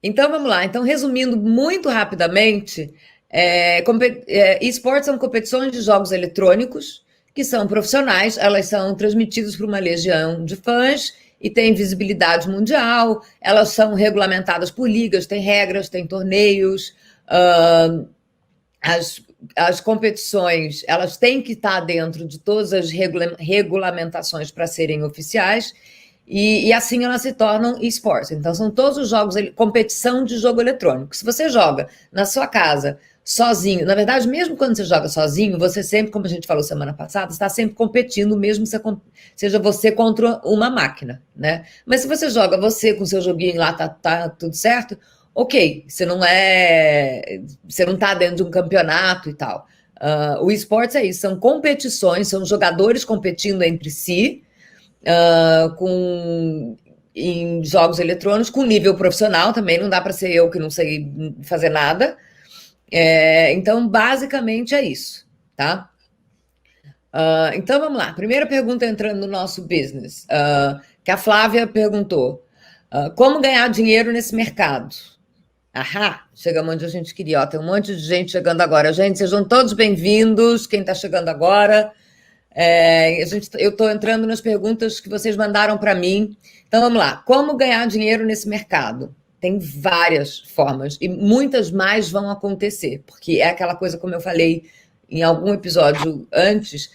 Então vamos lá. Então, resumindo muito rapidamente, esportes são competições de jogos eletrônicos que são profissionais, elas são transmitidas por uma legião de fãs e têm visibilidade mundial, elas são regulamentadas por ligas, tem regras, tem torneios, as, as competições elas têm que estar dentro de todas as regulamentações para serem oficiais, e assim elas se tornam esportes. Então, são todos os jogos, competição de jogo eletrônico. Se você joga na sua casa, sozinho, na verdade, mesmo quando você joga sozinho, você sempre, como a gente falou semana passada, está sempre competindo, mesmo seja você contra uma máquina, né? Mas se você joga você com seu joguinho lá, tá tudo certo, ok, você não está dentro de um campeonato e tal. O esportes é isso, são competições, são jogadores competindo entre si, em jogos eletrônicos, com nível profissional também, não dá para ser eu que não sei fazer nada. Então, basicamente é isso, tá? Então, vamos lá. Primeira pergunta entrando no nosso business, que a Flávia perguntou. Como ganhar dinheiro nesse mercado? Chegamos onde a gente queria. Tem um monte de gente chegando agora. Gente, sejam todos bem-vindos, quem está chegando agora. Eu estou entrando nas perguntas que vocês mandaram para mim. Então, vamos lá. Como ganhar dinheiro nesse mercado? Tem várias formas e muitas mais vão acontecer, porque é aquela coisa, como eu falei em algum episódio antes,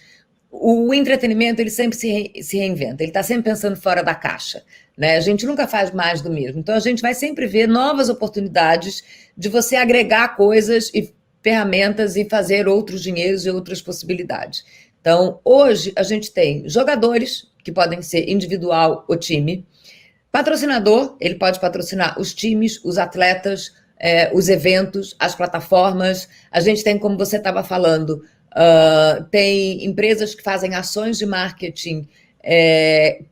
o entretenimento ele sempre se reinventa, ele está sempre pensando fora da caixa, né? A gente nunca faz mais do mesmo. Então, a gente vai sempre ver novas oportunidades de você agregar coisas e ferramentas e fazer outros dinheiros e outras possibilidades. Então, hoje a gente tem jogadores, que podem ser individual ou time, patrocinador, ele pode patrocinar os times, os atletas, os eventos, as plataformas. A gente tem, como você estava falando, tem empresas que fazem ações de marketing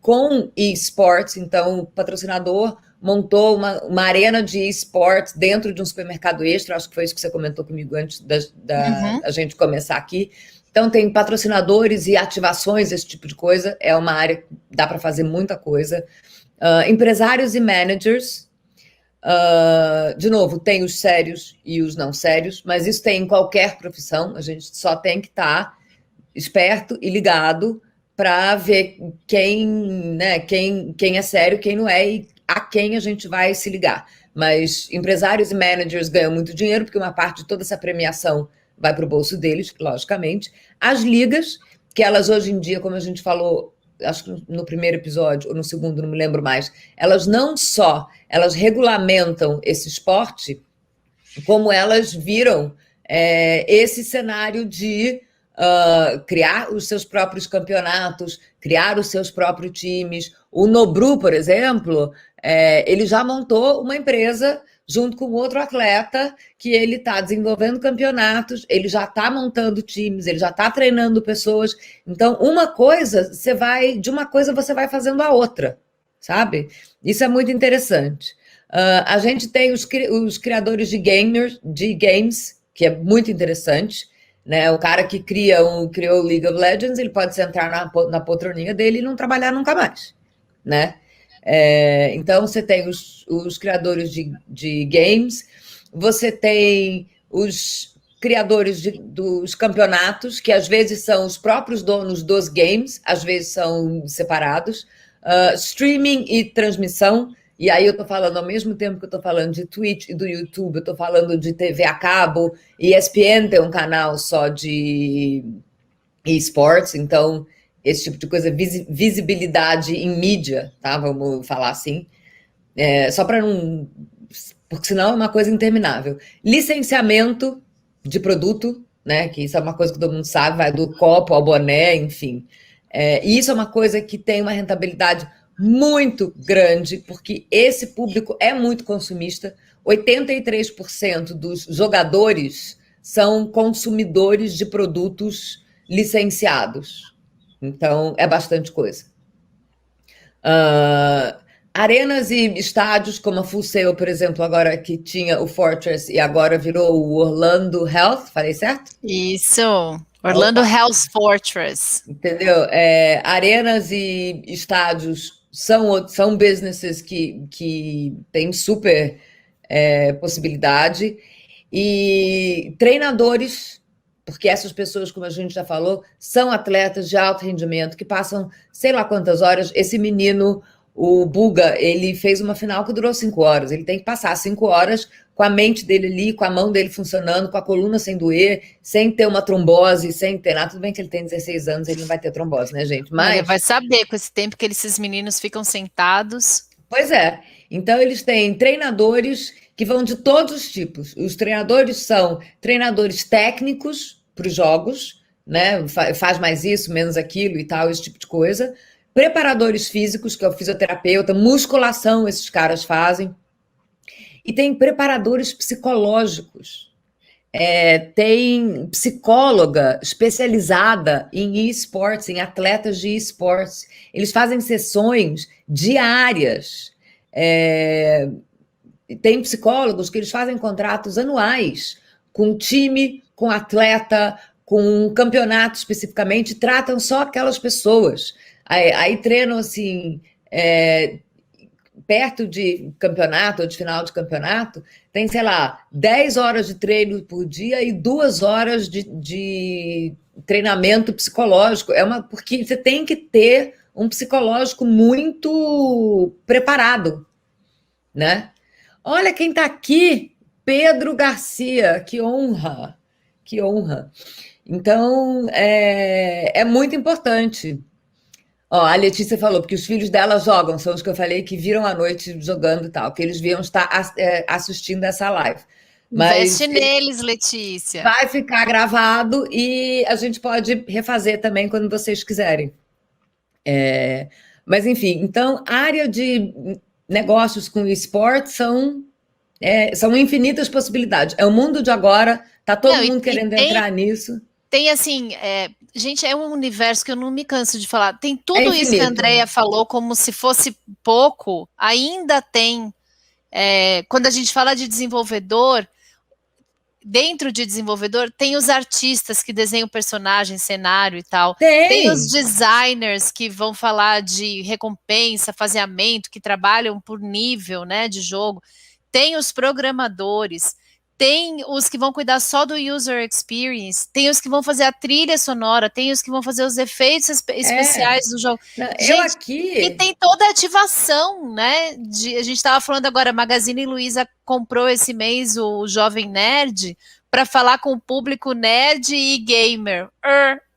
com esportes. Então, o patrocinador montou uma arena de esportes dentro de um supermercado Extra. Acho que foi isso que você comentou comigo antes da gente começar aqui. Então, tem patrocinadores e ativações, esse tipo de coisa. É uma área que dá para fazer muita coisa. Empresários e managers. De novo, tem os sérios e os não sérios, mas isso tem em qualquer profissão. A gente só tem que estar esperto e ligado para ver quem é sério, quem não é e a quem a gente vai se ligar. Mas empresários e managers ganham muito dinheiro, porque uma parte de toda essa premiação vai para o bolso deles, logicamente. As ligas, que elas hoje em dia, como a gente falou, acho que no primeiro episódio, ou no segundo, não me lembro mais, elas não só, elas regulamentam esse esporte, como elas viram esse cenário de criar os seus próprios campeonatos, criar os seus próprios times. O Nobru, por exemplo, ele já montou uma empresa junto com outro atleta, que ele está desenvolvendo campeonatos, ele já está montando times, ele já está treinando pessoas. Então, de uma coisa você vai fazendo a outra, sabe? Isso é muito interessante. A gente tem os criadores de games, que é muito interessante, né? O cara que criou o League of Legends, ele pode sentar na poltroninha dele e não trabalhar nunca mais, né? Então, você tem os criadores de games, você tem os criadores dos campeonatos, que às vezes são os próprios donos dos games, às vezes são separados, streaming e transmissão. E aí eu estou falando, ao mesmo tempo que eu estou falando de Twitch e do YouTube, eu estou falando de TV a cabo, ESPN tem um canal só de esportes, então esse tipo de coisa, visibilidade em mídia, tá? Vamos falar assim. Só para não... Porque senão é uma coisa interminável. Licenciamento de produto, né? Que isso é uma coisa que todo mundo sabe, vai do copo ao boné, enfim. E isso é uma coisa que tem uma rentabilidade muito grande, porque esse público é muito consumista. 83% dos jogadores são consumidores de produtos licenciados. Então, é bastante coisa. Arenas e estádios, como a Full Sail, por exemplo, agora que tinha o Fortress e agora virou o Orlando Health, falei certo? Isso, Orlando Health Fortress. Entendeu? Arenas e estádios são businesses que têm super possibilidade. E treinadores, porque essas pessoas, como a gente já falou, são atletas de alto rendimento, que passam sei lá quantas horas. Esse menino, o Buga, ele fez uma final que durou 5 horas. Ele tem que passar 5 horas com a mente dele ali, com a mão dele funcionando, com a coluna sem doer, sem ter uma trombose, sem ter nada. Tudo bem que ele tem 16 anos, ele não vai ter trombose, né, gente? Mas ele vai saber com esse tempo que esses meninos ficam sentados. Pois é. Então, eles têm treinadores que vão de todos os tipos. Os treinadores são treinadores técnicos para os jogos, né? Faz mais isso, menos aquilo e tal, esse tipo de coisa. Preparadores físicos, que é o fisioterapeuta, musculação, esses caras fazem. E tem preparadores psicológicos. Tem psicóloga especializada em esportes, em atletas de esportes. Eles fazem sessões diárias. Tem psicólogos que eles fazem contratos anuais com time, com atleta, com campeonato especificamente, tratam só aquelas pessoas. Aí treinam assim, perto de campeonato ou de final de campeonato, tem, sei lá, 10 horas de treino por dia e 2 horas de treinamento psicológico. Porque você tem que ter um psicológico muito preparado, né? Olha quem está aqui, Pedro Garcia, que honra, que honra. Então, é muito importante. Ó, a Letícia falou, porque os filhos dela jogam, são os que eu falei que viram à noite jogando e tal, que eles viam estar assistindo essa live. Investe neles, Letícia. Vai ficar gravado e a gente pode refazer também quando vocês quiserem. Mas, enfim, então, a área de negócios com esporte são infinitas possibilidades. É o mundo de agora, tá todo mundo querendo entrar nisso. Tem assim, gente, é um universo que eu não me canso de falar. Tem tudo isso que a Andrea falou, como se fosse pouco, ainda tem. Quando a gente fala de desenvolvedor, dentro de desenvolvedor, tem os artistas que desenham personagem, cenário e tal. Tem os designers que vão falar de recompensa, faseamento, que trabalham por nível, né, de jogo. Tem os programadores. Tem os que vão cuidar só do user experience, tem os que vão fazer a trilha sonora, tem os que vão fazer os efeitos especiais do jogo. E tem toda a ativação, né? A gente estava falando agora, a Magazine Luiza comprou esse mês o Jovem Nerd para falar com o público nerd e gamer,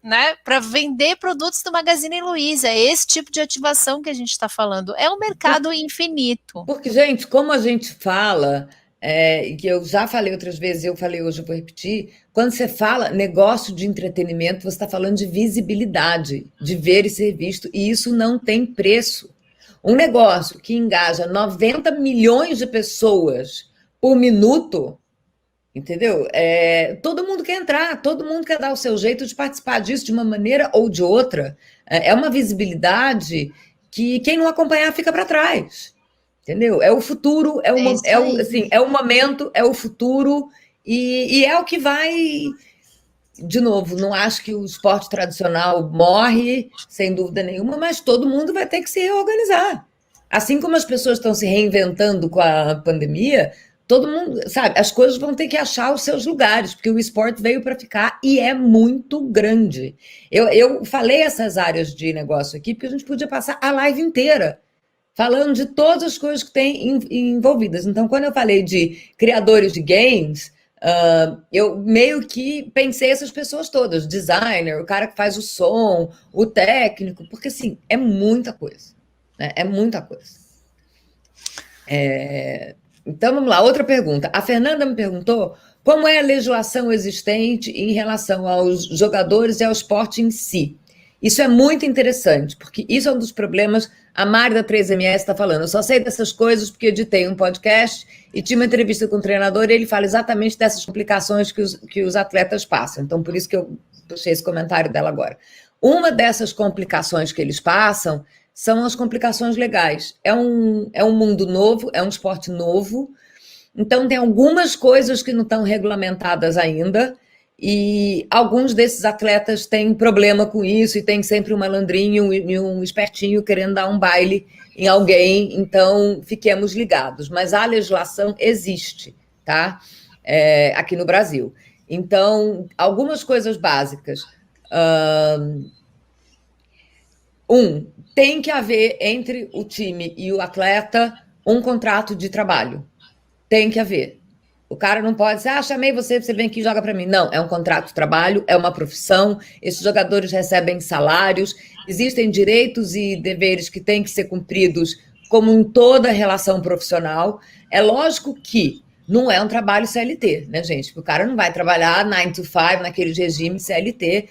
né? Para vender produtos do Magazine Luiza. É esse tipo de ativação que a gente está falando. É um mercado infinito. Porque, gente, como a gente fala... que eu já falei outras vezes, eu falei hoje, eu vou repetir, quando você fala negócio de entretenimento, você está falando de visibilidade, de ver e ser visto, e isso não tem preço. Um negócio que engaja 90 milhões de pessoas por minuto, entendeu? Todo mundo quer entrar, todo mundo quer dar o seu jeito de participar disso de uma maneira ou de outra. É uma visibilidade que quem não acompanhar fica para trás. Entendeu? É o futuro, é o momento, é o futuro e é o que vai... De novo, não acho que o esporte tradicional morre, sem dúvida nenhuma, mas todo mundo vai ter que se reorganizar. Assim como as pessoas estão se reinventando com a pandemia, todo mundo, sabe, as coisas vão ter que achar os seus lugares, porque o esporte veio para ficar e é muito grande. Eu falei essas áreas de negócio aqui, porque a gente podia passar a live inteira falando de todas as coisas que tem envolvidas. Então, quando eu falei de criadores de games, eu meio que pensei essas pessoas todas, designer, o cara que faz o som, o técnico, porque, assim, é muita coisa, né? É muita coisa. Então, vamos lá, outra pergunta. A Fernanda me perguntou como é a legislação existente em relação aos jogadores e ao esporte em si. Isso é muito interessante, porque isso é um dos problemas. A Mari da 3MS está falando, eu só sei dessas coisas porque editei um podcast e tinha uma entrevista com o treinador e ele fala exatamente dessas complicações que os atletas passam. Então, por isso que eu puxei esse comentário dela agora. Uma dessas complicações que eles passam são as complicações legais. É um mundo novo, é um esporte novo, então tem algumas coisas que não estão regulamentadas ainda e alguns desses atletas têm problema com isso e tem sempre um malandrinho e um espertinho querendo dar um baile em alguém, então fiquemos ligados. Mas a legislação existe, tá? Aqui no Brasil. Então, algumas coisas básicas. Tem que haver entre o time e o atleta um contrato de trabalho. Tem que haver. O cara não pode dizer, chamei você, você vem aqui e joga para mim. Não, é um contrato de trabalho, é uma profissão, esses jogadores recebem salários, existem direitos e deveres que têm que ser cumpridos como em toda relação profissional. É lógico que não é um trabalho CLT, né, gente? Porque o cara não vai trabalhar 9 to 5 naquele regime CLT.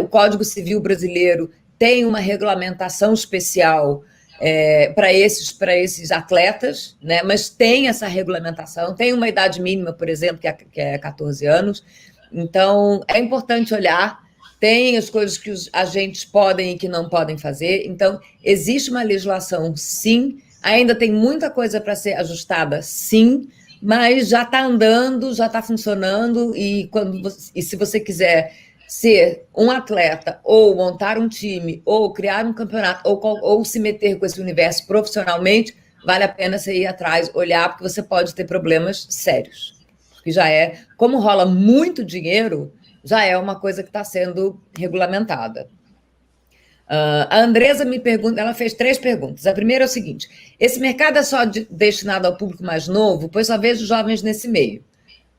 O Código Civil brasileiro tem uma regulamentação especial para esses atletas, né? Mas tem essa regulamentação, tem uma idade mínima, por exemplo, que é 14 anos. Então, é importante olhar, tem as coisas que os agentes podem e que não podem fazer. Então, existe uma legislação, sim, ainda tem muita coisa para ser ajustada, sim, mas já está andando, já está funcionando, e se você quiser ser um atleta, ou montar um time, ou criar um campeonato, ou se meter com esse universo profissionalmente, vale a pena você ir atrás, olhar, porque você pode ter problemas sérios. Porque como rola muito dinheiro, já é uma coisa que está sendo regulamentada. A Andresa me pergunta, ela fez 3 perguntas. A primeira é o seguinte: esse mercado é só destinado ao público mais novo, pois só vejo jovens nesse meio.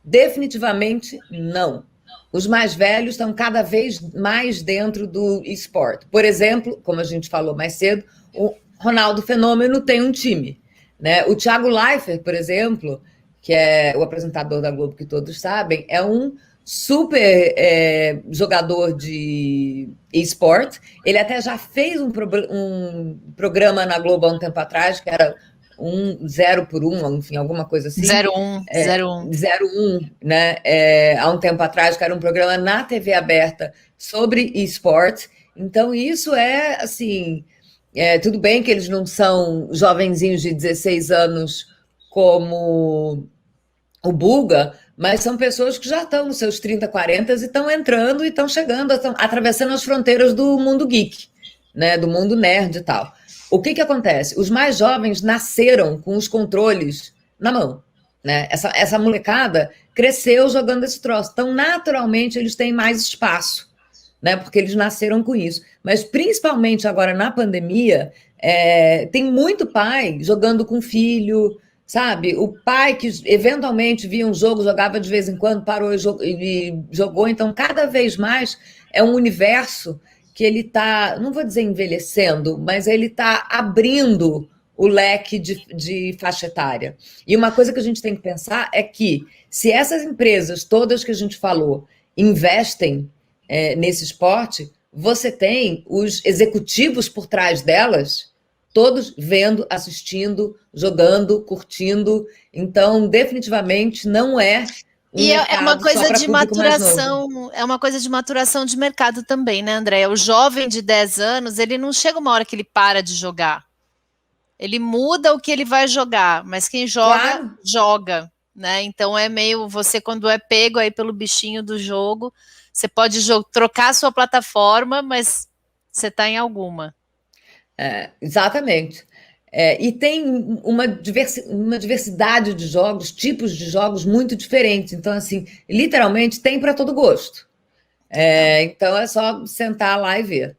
Definitivamente não. Os mais velhos estão cada vez mais dentro do esporte. Por exemplo, como a gente falou mais cedo, o Ronaldo Fenômeno tem um time, né? O Thiago Leifert, por exemplo, que é o apresentador da Globo que todos sabem, é um super jogador de esporte. Ele até já fez um programa na Globo há um tempo atrás, que era 0 por 1, enfim, alguma coisa assim. 01, né? Há um tempo atrás, que era um programa na TV aberta sobre esporte. Então, isso assim, tudo bem que eles não são jovenzinhos de 16 anos como o Buga, mas são pessoas que já estão nos seus 30, 40 e estão entrando e estão chegando, estão atravessando as fronteiras do mundo geek, né? Do mundo nerd e tal. O que acontece? Os mais jovens nasceram com os controles na mão, né? Essa molecada cresceu jogando esse troço. Então, naturalmente, eles têm mais espaço, né? Porque eles nasceram com isso. Mas, principalmente agora na pandemia, tem muito pai jogando com filho, sabe? O pai que eventualmente via um jogo, jogava de vez em quando, parou e jogou. Então, cada vez mais é um universo que ele está, não vou dizer envelhecendo, mas ele está abrindo o leque de faixa etária. E uma coisa que a gente tem que pensar é que, se essas empresas todas que a gente falou investem nesse esporte, você tem os executivos por trás delas, todos vendo, assistindo, jogando, curtindo. Então, definitivamente, não é e é uma coisa de maturação, é uma coisa de maturação de mercado também, né, Andréia? O jovem de 10 anos, ele não chega uma hora que ele para de jogar. Ele muda o que ele vai jogar, mas quem joga, claro, joga, né? Então é meio, você quando é pego aí pelo bichinho do jogo, você pode trocar a sua plataforma, mas você está em alguma. Exatamente. E tem uma diversidade de jogos, tipos de jogos muito diferentes. Então, assim, literalmente tem para todo gosto. Então, é só sentar lá e ver.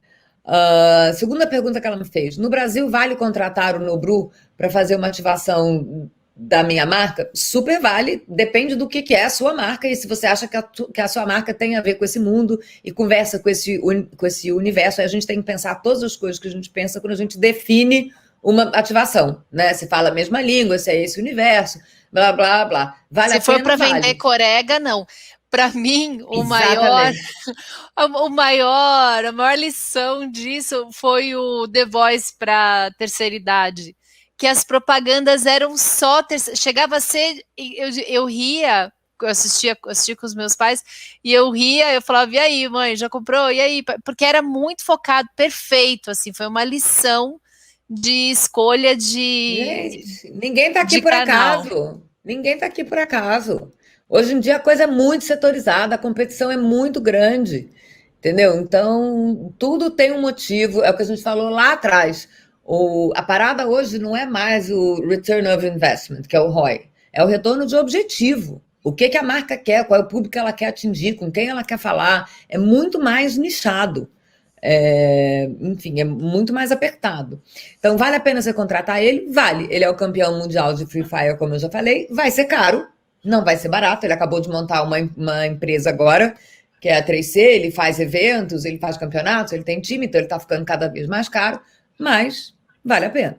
Segunda pergunta que ela me fez: no Brasil, vale contratar o Nobru para fazer uma ativação da minha marca? Super vale, depende do que é a sua marca e se você acha que a sua marca tem a ver com esse mundo e conversa com esse universo. Aí a gente tem que pensar todas as coisas que a gente pensa quando a gente define uma ativação, né? Se fala a mesma língua, se é esse universo, blá, blá, blá. Vale se for para vender corega, não. Para mim, a maior lição disso foi o The Voice para terceira idade, que as propagandas eram só... Chegava a ser... Eu ria, eu assistia com os meus pais, e eu ria, eu falava, e aí, mãe, já comprou? E aí? Porque era muito focado, perfeito, assim, foi uma lição de escolha de... Gente, ninguém está aqui por acaso. Ninguém está aqui por acaso. Hoje em dia a coisa é muito setorizada, a competição é muito grande, entendeu? Então, tudo tem um motivo, é o que a gente falou lá atrás. A parada hoje não é mais o Return of Investment, que é o ROI, é o retorno de objetivo. O que a marca quer, qual é o público que ela quer atingir, com quem ela quer falar, é muito mais nichado. Enfim, é muito mais apertado. Então, vale a pena você contratar ele? Vale. Ele é o campeão mundial de Free Fire, como eu já falei. Vai ser caro, não vai ser barato. Ele acabou de montar uma empresa agora, que é a 3C. Ele faz eventos, ele faz campeonatos, ele tem time, então ele está ficando cada vez mais caro, mas vale a pena.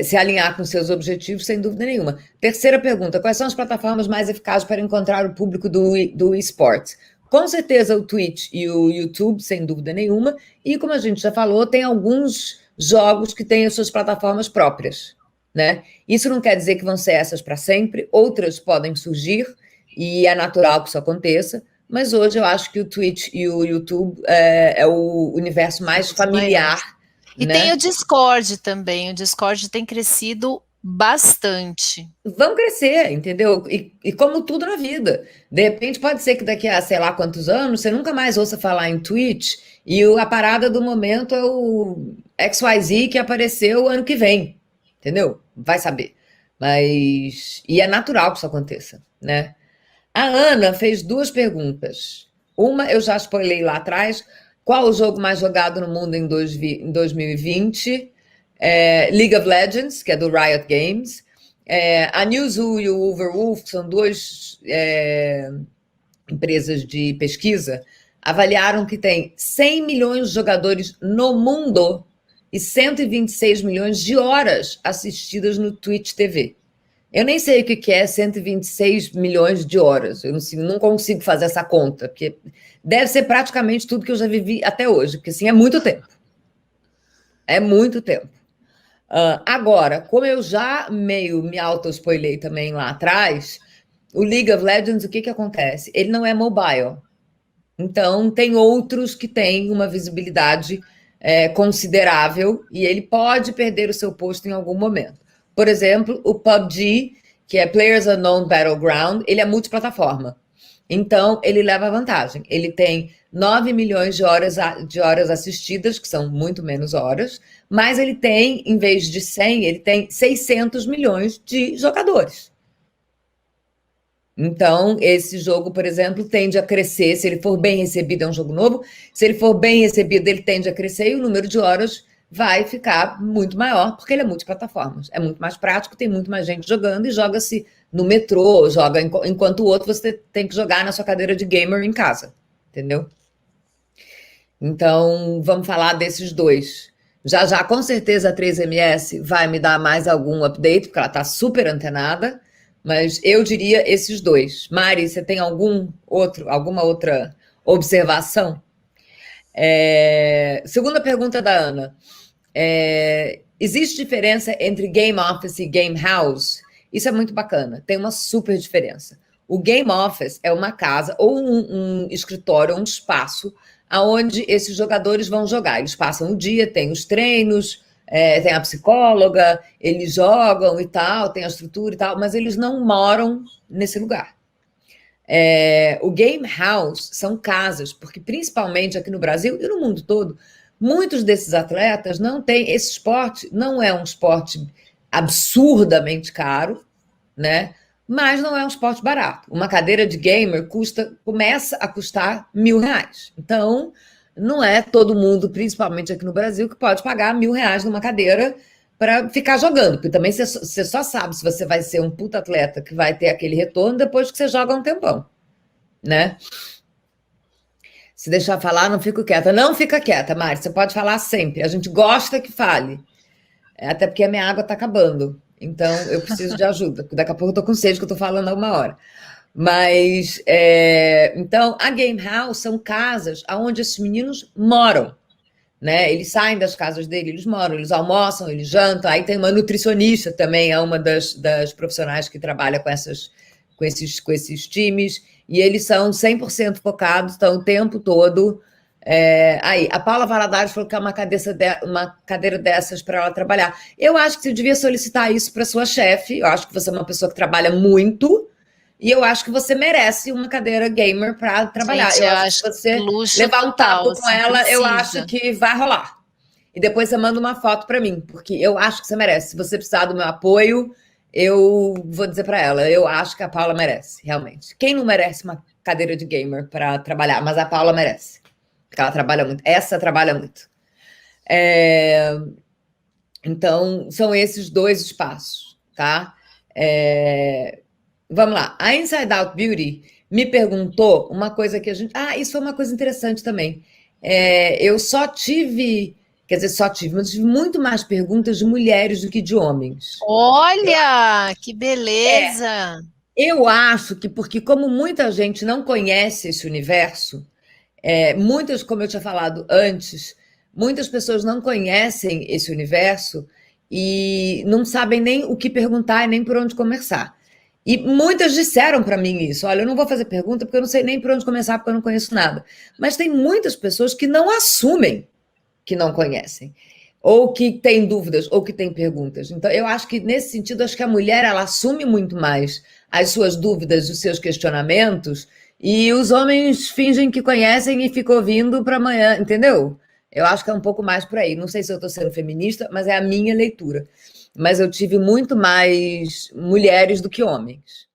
Se alinhar com seus objetivos, sem dúvida nenhuma. Terceira pergunta: quais são as plataformas mais eficazes para encontrar o público do esportes? Com certeza o Twitch e o YouTube, sem dúvida nenhuma. E como a gente já falou, tem alguns jogos que têm as suas plataformas próprias, né? Isso não quer dizer que vão ser essas para sempre. Outras podem surgir e é natural que isso aconteça. Mas hoje eu acho que o Twitch e o YouTube é o universo mais familiar. E né? Tem o Discord também. O Discord tem crescido bastante. Vão crescer, entendeu? E como tudo na vida. De repente, pode ser que daqui a sei lá quantos anos você nunca mais ouça falar em Twitch e a parada do momento é o XYZ que apareceu o ano que vem. Entendeu? Vai saber. E é natural que isso aconteça, né? A Ana fez 2 perguntas. Uma eu já spoilei lá atrás. Qual o jogo mais jogado no mundo em 2020? League of Legends, que é do Riot Games. A Newzoo e o Overwolf, que são 2 empresas de pesquisa, avaliaram que tem 100 milhões de jogadores no mundo e 126 milhões de horas assistidas no Twitch TV. Eu nem sei o que é 126 milhões de horas. Eu não consigo fazer essa conta, porque deve ser praticamente tudo que eu já vivi até hoje, porque assim, é muito tempo. É muito tempo. Agora, como eu já meio me auto-spoilei também lá atrás, o League of Legends, o que acontece? Ele não é mobile. Então, tem outros que têm uma visibilidade considerável e ele pode perder o seu posto em algum momento. Por exemplo, o PUBG, que é Players Unknown Battleground, ele é multiplataforma. Então, ele leva vantagem. Ele tem 9 milhões de horas assistidas, que são muito menos horas, mas ele tem, em vez de 100, ele tem 600 milhões de jogadores. Então, esse jogo, por exemplo, tende a crescer. Se ele for bem recebido, é um jogo novo. Se ele for bem recebido, ele tende a crescer e o número de horas vai ficar muito maior, porque ele é multiplataformas. É muito mais prático, tem muito mais gente jogando e joga-se no metrô, joga enquanto o outro você tem que jogar na sua cadeira de gamer em casa, entendeu? Então, vamos falar desses 2. Já, com certeza, a 3MS vai me dar mais algum update, porque ela está super antenada, mas eu diria esses 2. Mari, você tem alguma outra observação? Segunda pergunta da Ana. Existe diferença entre Game Office e Game House? Isso é muito bacana, tem uma super diferença. O Game Office é uma casa ou um escritório, um espaço onde esses jogadores vão jogar. Eles passam o dia, tem os treinos, tem a psicóloga, eles jogam e tal, tem a estrutura e tal, mas eles não moram nesse lugar. O Game House são casas, porque principalmente aqui no Brasil e no mundo todo, muitos desses atletas não têm. Esse esporte não é um esporte absurdamente caro, né? Mas não é um esporte barato. Uma cadeira de gamer começa a custar R$1.000. Então, não é todo mundo, principalmente aqui no Brasil, que pode pagar R$1.000 numa cadeira para ficar jogando. Porque também você só sabe se você vai ser um puta atleta que vai ter aquele retorno depois que você joga um tempão, né? Se deixar falar, não fico quieta. Não fica quieta, Mari, você pode falar sempre. A gente gosta que fale. Até porque a minha água está acabando. Então, eu preciso de ajuda. Daqui a pouco eu estou com sede, que eu estou falando há 1 hora. Mas, então, a Game House são casas onde esses meninos moram, né? Eles saem das casas dele, eles moram, eles almoçam, eles jantam. Aí tem uma nutricionista também, é uma das profissionais que trabalha com esses times. E eles são 100% focados, estão o tempo todo. Aí, a Paula Valadares falou que é uma cadeira dessas para ela trabalhar. Eu acho que você devia solicitar isso para sua chefe. Eu acho que você é uma pessoa que trabalha muito e eu acho que você merece uma cadeira gamer para trabalhar. Gente, eu acho que você levar um total, papo com assim, ela, eu precisa. acho que vai rolar. E depois você manda uma foto para mim, porque eu acho que você merece. Se você precisar do meu apoio, eu vou dizer para ela, eu acho que a Paula merece, realmente. Quem não merece uma cadeira de gamer para trabalhar? Mas a Paula merece, porque ela trabalha muito. Essa trabalha muito. Então, são esses dois espaços, tá? Vamos lá. A Inside Out Beauty me perguntou uma coisa que a gente... isso foi uma coisa interessante também. Eu só tive... Quer dizer, mas tive muito mais perguntas de mulheres do que de homens. Olha, que beleza! Eu acho que porque como muita gente não conhece esse universo, muitas, como eu tinha falado antes, muitas pessoas não conhecem esse universo e não sabem nem o que perguntar e nem por onde começar. E muitas disseram para mim isso: olha, eu não vou fazer pergunta porque eu não sei nem por onde começar, porque eu não conheço nada. Mas tem muitas pessoas que não assumem que não conhecem, ou que têm dúvidas, ou que têm perguntas. Então, eu acho que, nesse sentido, acho que a mulher, ela assume muito mais as suas dúvidas, os seus questionamentos, e os homens fingem que conhecem e ficam ouvindo para amanhã, entendeu? Eu acho que é um pouco mais por aí. Não sei se eu estou sendo feminista, mas é a minha leitura. Mas eu tive muito mais mulheres do que homens.